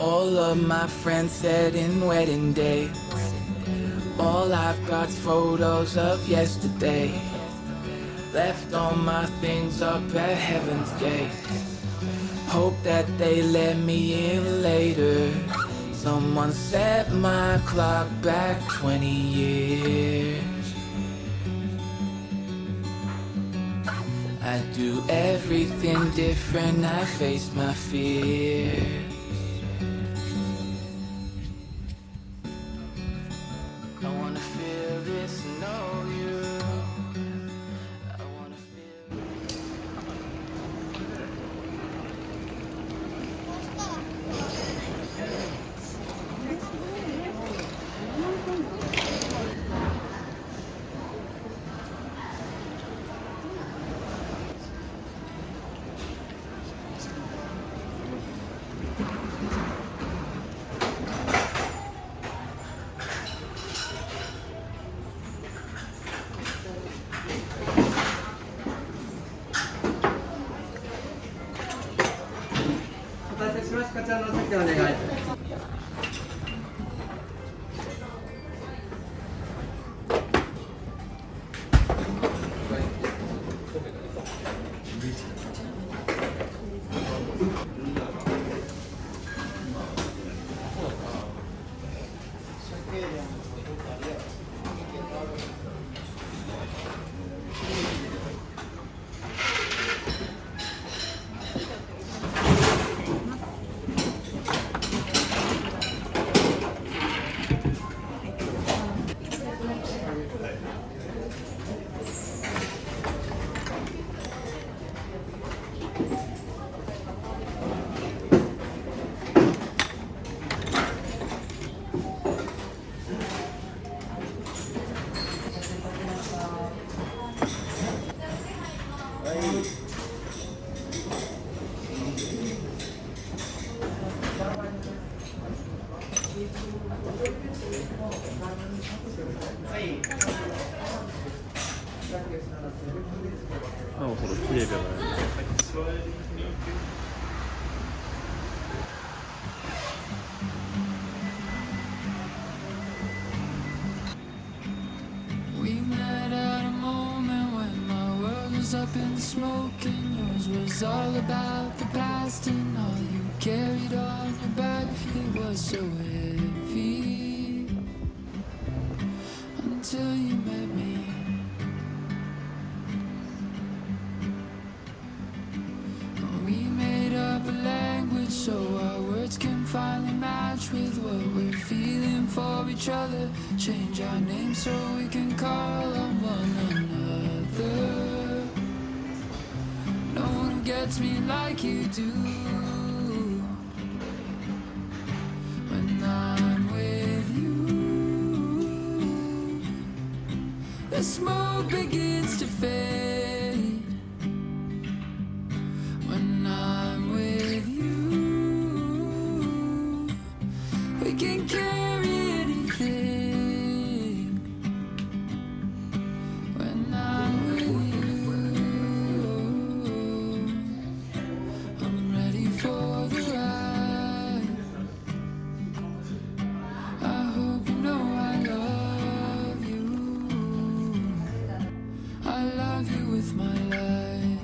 All of my friends said in wedding day. All I've got's photos of yesterday. Left all my things up at heaven's gate. Hope that they let me in later. Someone set my clock back 20 years. I do everything different, I face my fears. I wanna feel this and know you. I wanna feel. 서로 피해잖아요. We met at a moment when my world was up in smoke and yours was all about the past, and all you carried on your back, it was so heavy until you met me. We made up a language so our words can finally match with what we're feeling for each other. Change our names so we can call on one another. No one gets me like you do. When I'm with you, the smoke begins to fade. When I'm with you, we can carry anything. When I'm with you, I'm ready for the ride. I hope you know I love you. I love you with my life.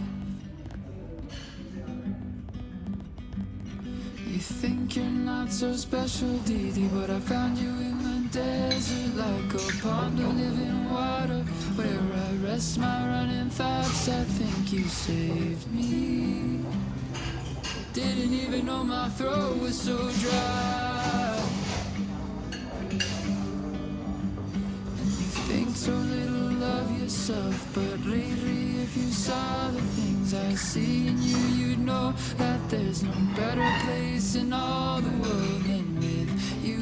You think you're not so special, Dee, but I found you in the desert, like a pond of living water, where I rest my running thoughts. I think you saved me. Didn't even know my throat was so dry. And you think so little of yourself, but lately if you saw the things I see in you, you'd know that there's no better place in all the world than with you.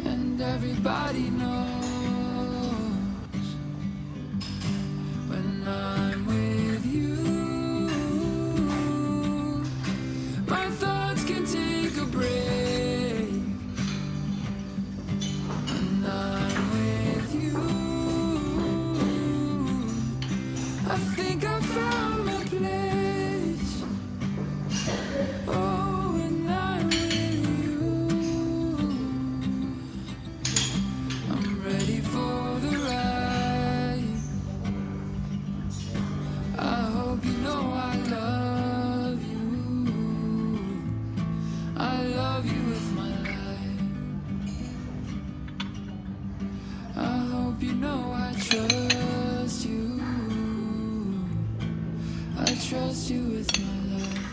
And everybody knows when I'm with you, my thoughts can take a break. When I'm with you, I think I found my place. Oh, do with my love?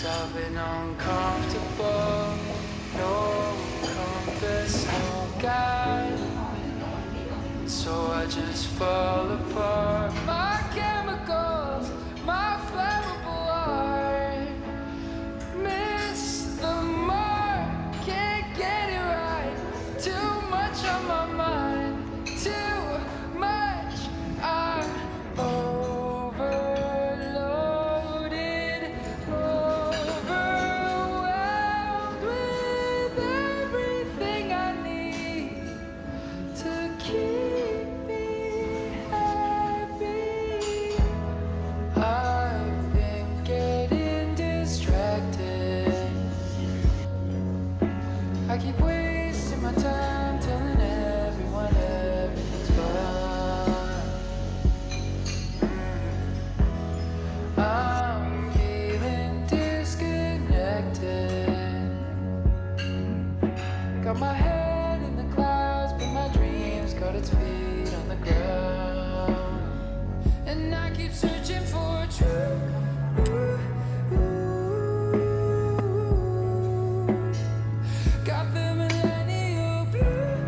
I've been uncomfortable. No compass, no guide. So I just fall apart. My chemicals, my flammable heart. Miss the mark, can't get it right. Too much on my mind, too much. I'm overloaded, overwhelmed with everything I need to keep me happy. I've been getting distracted. I keep wasting my time telling everyone everything's fine. I'm feeling disconnected. Got my head in the clouds, but my dreams got its feet on the ground. And I keep searching for truth. Got the millennial blue.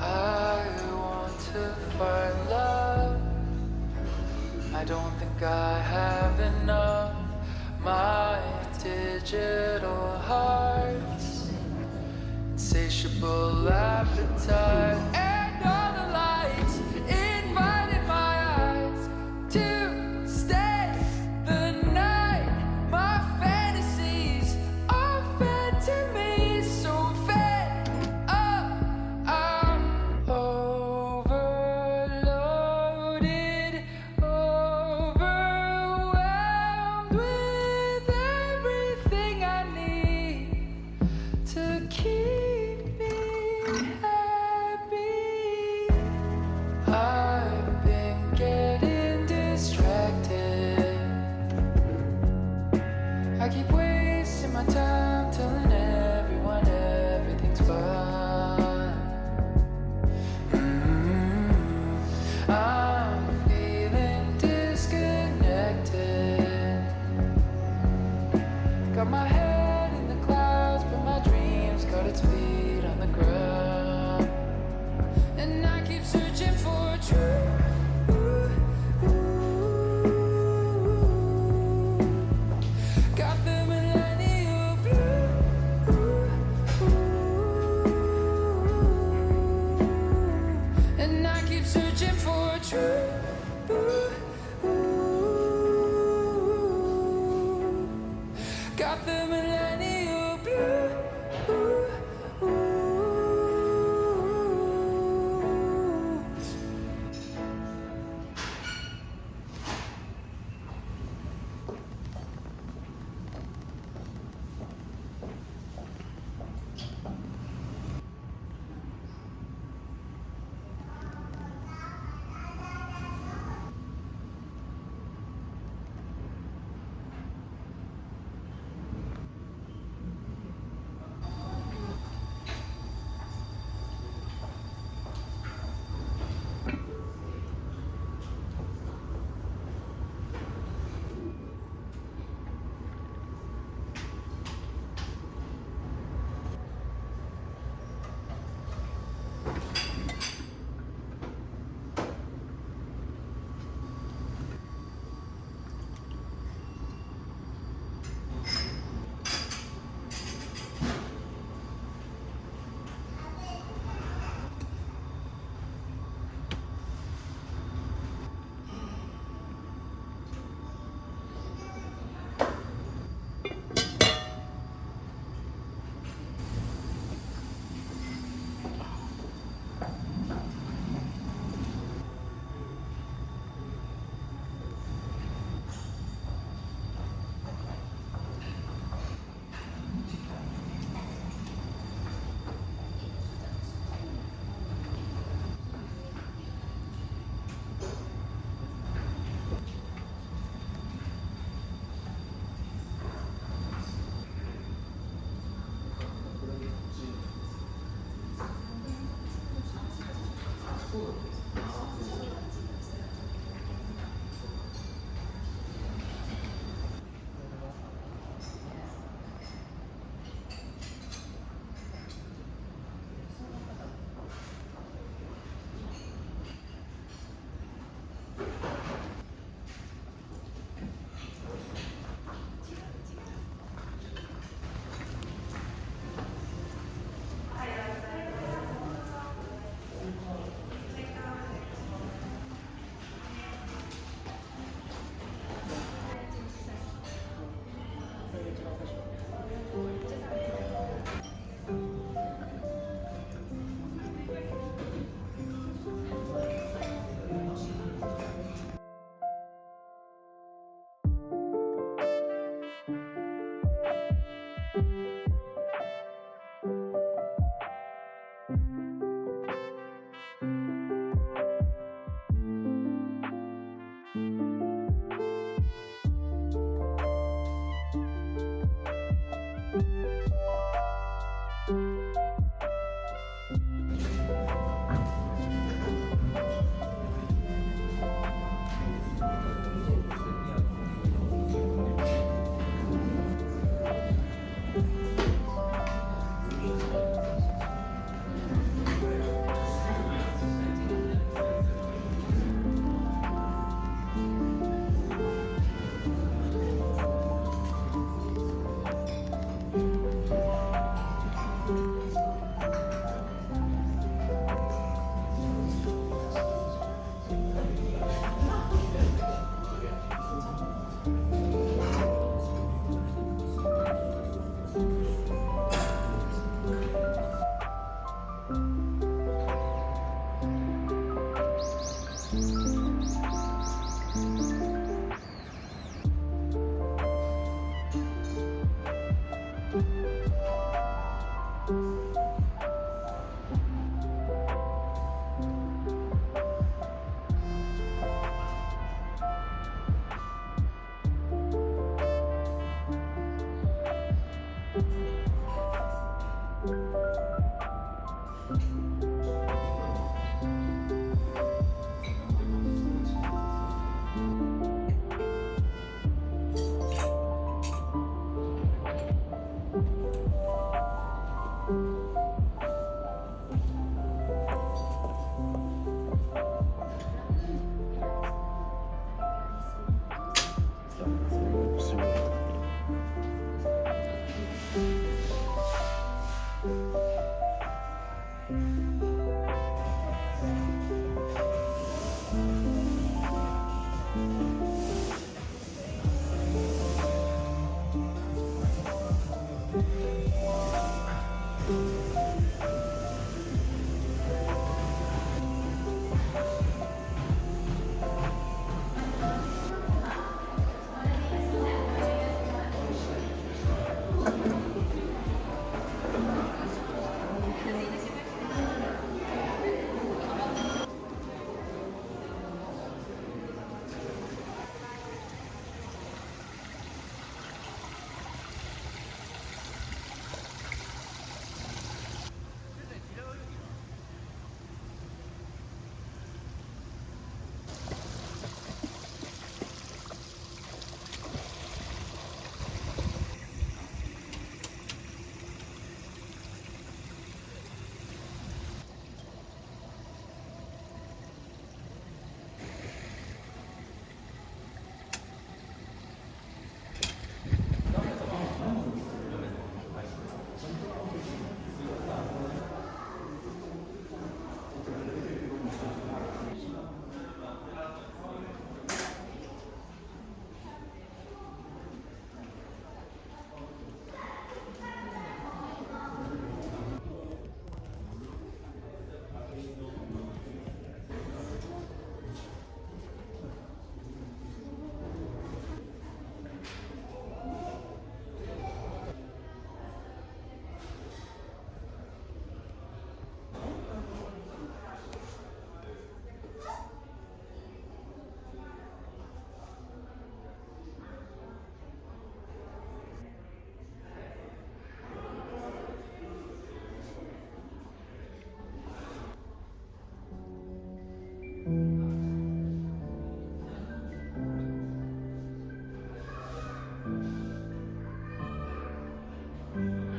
I want to find love. I don't think I have enough. My digital heart's insatiable appetite. And all the lights invited my eyes to stay the night. My fantasies are fed to me, so fed up. I'm overloaded, overwhelmed with everything I need to keep me happy.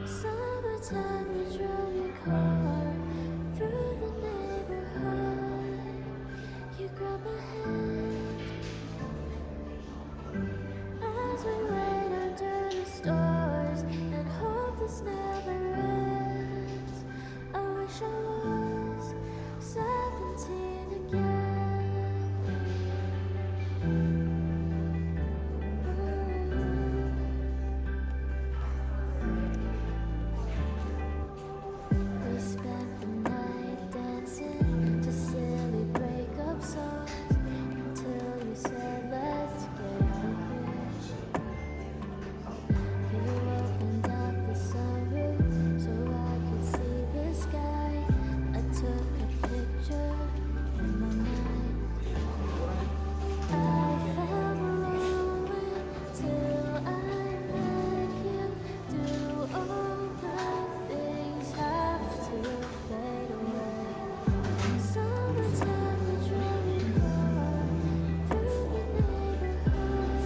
Summertime, you drove your car through the neighborhood. You grabbed my hand as we wait under the stars and hope this never ends. I wish I was 17 again. We spent the night dancing to silly breakup songs until you said, "Let's get out of here." You opened up the sunroof so I could see the sky. I took a picture in my mind. I felt lonely till I met you. Do all the things have to fade away? Summertime, we drove your car through the neighborhood.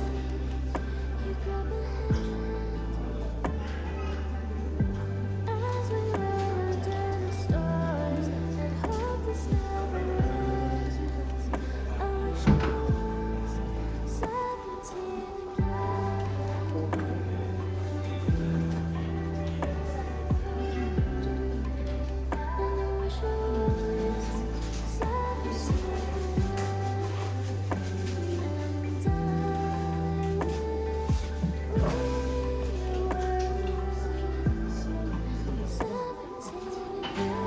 You grabbed my hand as we wait under the stars and hope this never ends. I wish I was 17 again. And I wish I was 17 again. And I wish we were 17 again.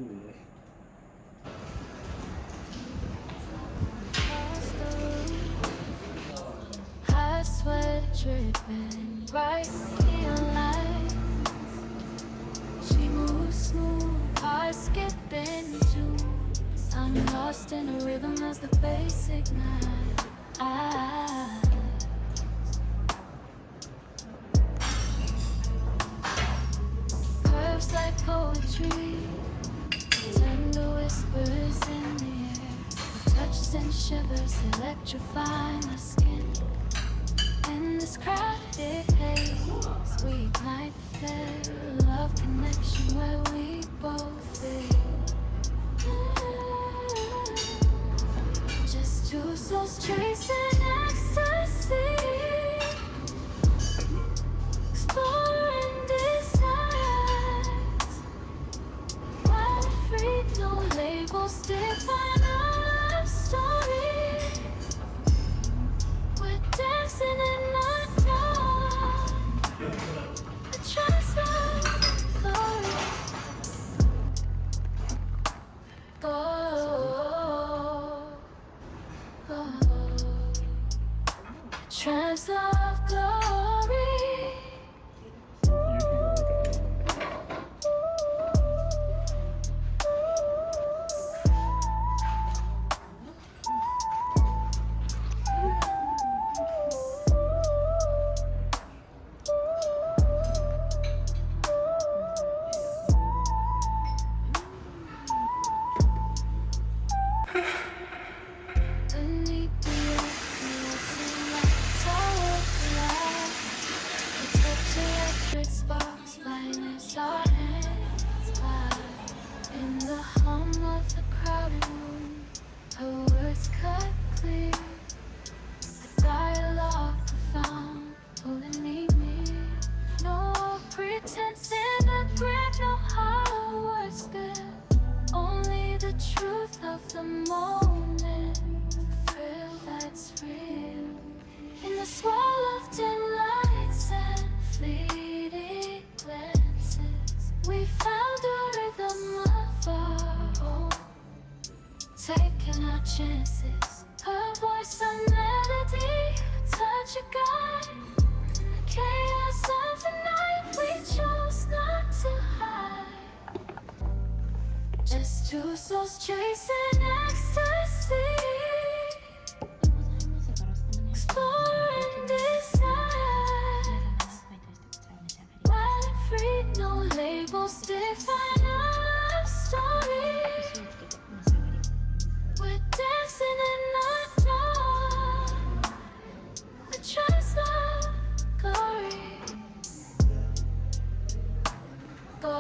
음. Hot sweat dripping, bright neon light. She moves smooth, heart skipping tunes. I'm lost in a rhythm as the bass ignites. Curves like poetry, tender whispers in the air. Touch sends shivers, electrifying my skin. In this crowded haze, we ignite the flare. Love connection where we both feel. Just two souls chasing ecstasy, exploring desires. Wild free, no labels define our story. We're dancing in the dark. A trance of glory. Trance of glory. Beneath the earth, we like towers collide. We touch electric sparks, finest our hands glide. In the hum of the crowded room, her words cut clear. A dialogue profound, pulling me near. No pretense in a grip, no hollow words spilled. Only the truth of the moment, the thrill that's real. In the swirl of dim lights and fleeting glances, we found a rhythm of our own, taking our chances. Her voice a melody, a touch a guide. In the chaos of the night, we chose not to hide. Just two souls chasing ecstasy, exploring desires. Wild and free, no labels define our story. We're dancing in the dark. A trance of glory. Go.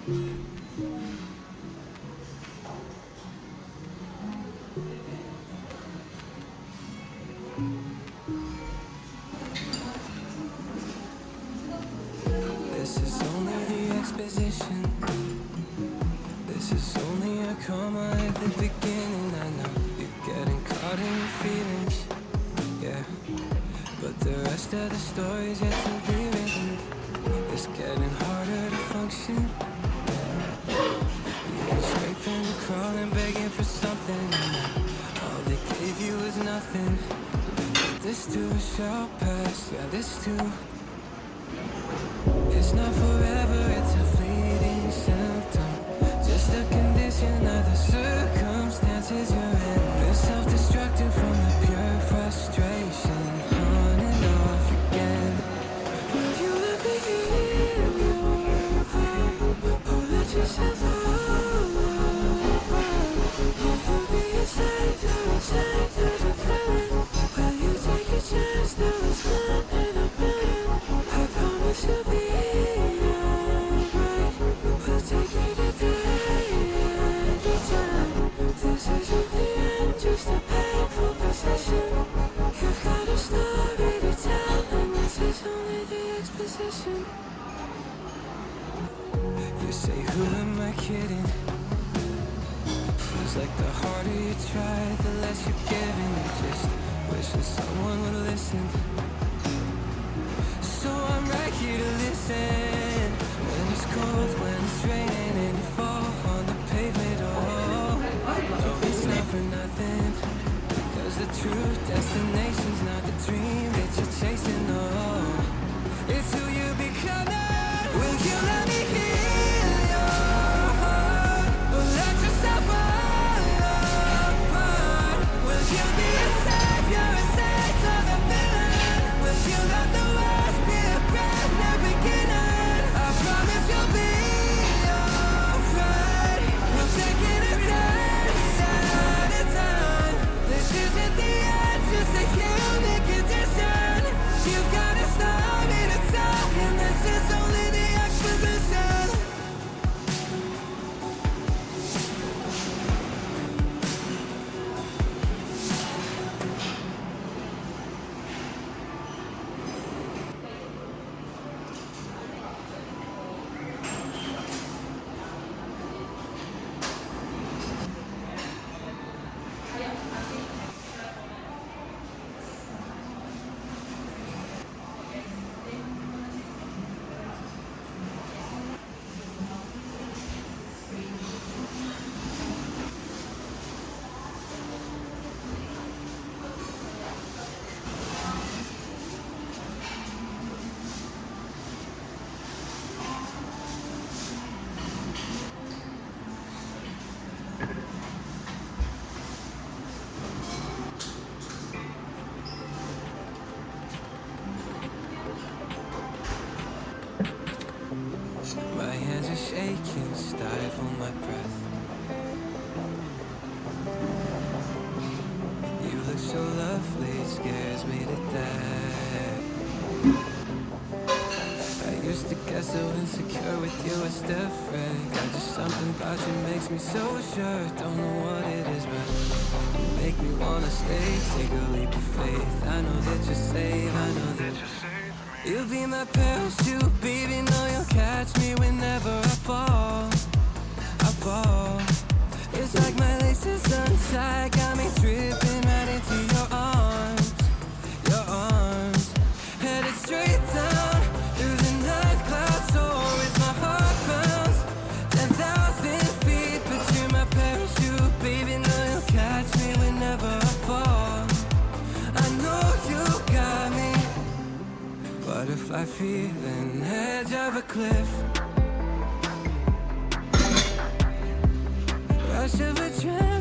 This is only the exposition. This is only a comma at the beginning. I know you're getting caught in your feelings, yeah. But the rest of the story's yet to be written. It's getting harder to function. You're scraping and crawling, begging for something, and all they gave you was nothing. But this too shall pass, yeah, this too. It's not forever, it's a fleeting symptom. Just a condition of the circumstances you're in. Been self-destructing from the pure frustration. On and off again. Will you let me heal your heart? Or let yourself fall apart? Will you be a savior, the feeling? Will you take a chance, now it's one in a million? I promise you'll be alright. We'll take it a day at a time. This isn't the end, just a painful possession. You've got a story to tell, and this is only the exposition. You say, who am I kidding? Feels like the harder you try, the less you're giving. You just wishing someone would listen. So I'm right here to listen. When it's cold, when it's raining, and you fall on the pavement. Oh, no, it's not for nothing. Cause the true destination's not the dream that you're chasing. Oh, it's who you becoming. Will you let me heal your heart? Or let yourself fall apart? Will you be a savior, a saint of the villain? Will you let the worst be a brand new beginning? I promise you'll be alright. We'll take it a day at a time. This isn't the end, just a human condition. You've got a story to tell, and this is only the exposition. My hands are shaking, stifle my breath. You look so lovely, it scares me to death. I used to get so insecure with you, it's different. Got just something about you makes me so sure. Don't know what it is, but you make me wanna stay. Take a leap of faith. I know that you're safe, I know that you're safe. You'll be my parachute, baby, know you'll catch me whenever I fall. It's like my laces untied, got me tripping right into your arms. Headed straight down through the night clouds, so as my heart pounds 10,000 feet. But you're my parachute, baby, know you'll catch me whenever I fall. I know you got me. Butterfly feeling, edge of a cliff. Rush of adrenaline.